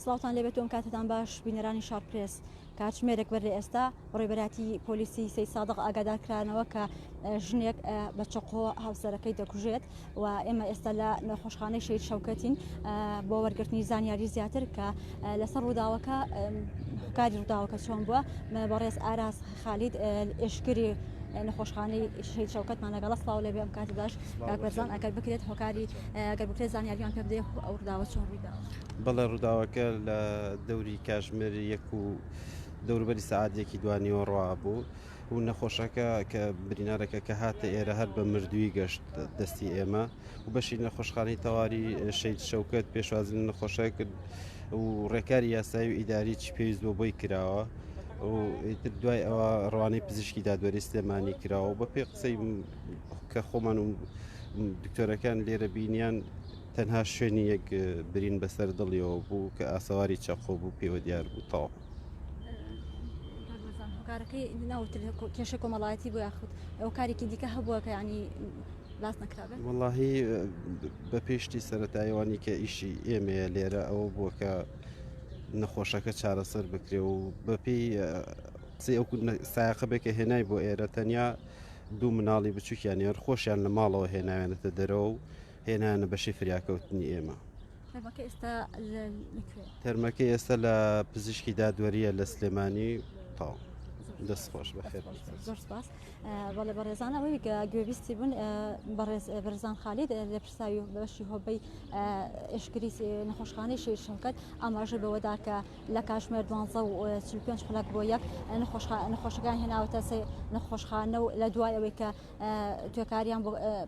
سڵاوتان لێبێتەوە کاتتان باش بینەرانی شارپرس کاتژمێرێک بەر ئێستا ڕێبەراتی پۆلیسی سەی سادق ئاگادارکرانەوە کە ژنێک بە چقۆ هاوسەرەکەی دەکوژێت و ئێمە ئێستا لە نەخۆشخانەی شەید شەوکەتین بۆ وەرگرتنی زانیاری زیاتر کە لەسەر ڕووداوەکە کاری ڕووداوەکە چۆن بووە بەڕێز ئاراس خالید ئێشکری نەخۆشخانەی شەید شەوکەتمان لەگەڵە سڵاو لێبێ ئەم کاتی باش کاکبەرزان ئەگەر بکرێت هۆکاری ئەگەر بکرێت زانیاریان پێ بدەێ ئەو ڕووداوە چۆن ڕوویدا. بەڵێ ڕووداوەکە لە دەوری کاتژمێر یەک و دەوروبەری سەعاتێکی دوانیەوە ڕوا بوو و نەخۆشەکە کە برینارەکە کە هاتە ئێرە هەر بە مردووی گەشت دەستی ئێمە و بەشی نەخۆشخانەی تەواوی شەید شەوکەت پێشوازی نەخۆشە کرد و ڕێکاری یاسایی و ئیداری چی پێویست بۆ بۆی کراوە و دوای ئەوە ڕوانەی پزیشکی دادوەری سلێمانی کراوە و بە پێ قسەی کە خۆمان و دکتۆرەکان لێرە بینیان تەنها شوێنی یەک برین بەسەر دڵیەوە بوو کە ئاسەواری چەقۆ بوو پێوە دیار بوو تەواو. کارەکەی ناوتر کێشە کۆمەڵایەتی بۆ یاخود ئەو کارێکی دیکە هەبووە کە ینی باس نەکرابێت. وەڵاهی بە پێشتی سەرەتاییوانی کە ئیشی ئێمەیە لێرە ئەوە بووە کە نەخۆشەکە چارەسەر بکرێ و بەپێی قسەی ئەو سایقە بێکە هێنای بۆ ئێرە تەنیا دوو مناڵی بچووکیان یان خۆشیان لە ماڵەوە هێناوێنێتە دەرەوە و هێنانە بەشی فریاکەوتنی ئێمە. تەرمەکەی ئێستا لە پزیشکی دادوەریە لە سلێمانی تاو دەست خۆش بەخێر. بەڵێ بەڕێزانەوەی گوێبیستی بوون بەرزان خالید لە پرساوی بەشی هۆبەی ئێشکری نەخۆشخانەی شەید شەوکەت ئاماژە بەوەدا کە لە کاتژمێر 12:45 خولەک بۆ یەک نەخۆشەکان هێناوەتە نەخۆشخانە و لە دوای ئەوەی کە توێکاریان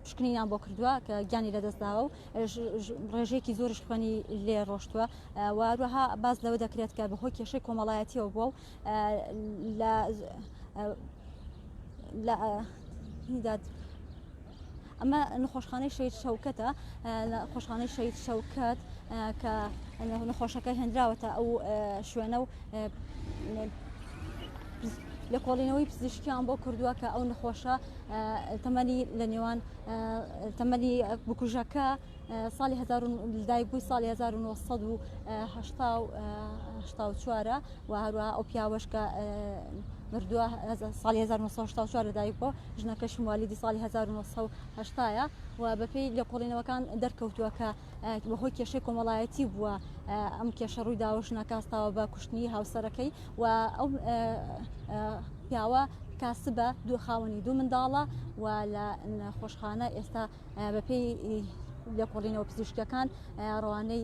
پشکنینیان بۆ کردووە کە گیانی لەدەستداوە و ڕێژەیەکی زۆرش خوێنی لێ ڕۆشتووە و هەروەها باز لەوە دەکرێت کە بەهۆی کێشەی کۆمەڵایەتیەوە بووە و ئەمە نەخۆشخانەی شەید شەوکەتە نەخۆشخانەی شەید شەوکەت کە نەخۆشەکە هێنراوەتە ئەو شوێنە و لە کۆڵینەوەی پزیشکیان بۆ کردووە کە ئەو نەخۆشە تەمەنی لە نێوان تەمەنی بکوژەکە ساڵی لەدایک بووی ساڵی 1984 و هەروەها ئەو پیاوەش کە مردووە ساڵی 1984 لەدایک بۆ ژنەکەش موالیدی ساڵی 1970 و بەپێی لە کۆڵینەوەکان دەرکەوتووە کە بەهۆی کێشەی کۆمەڵایەتی بووە ئەم کێشە ڕوویداوە ژنەکەستاوە بە کوشتنی هاوسەرەکەی و ئەو پیاوە کاسبە دوو خاوەنی دوو منداڵە و لە نەخۆشخانە ئێستا بەپێی لە کۆڵینەوە پزیشکەکان ڕەوانەی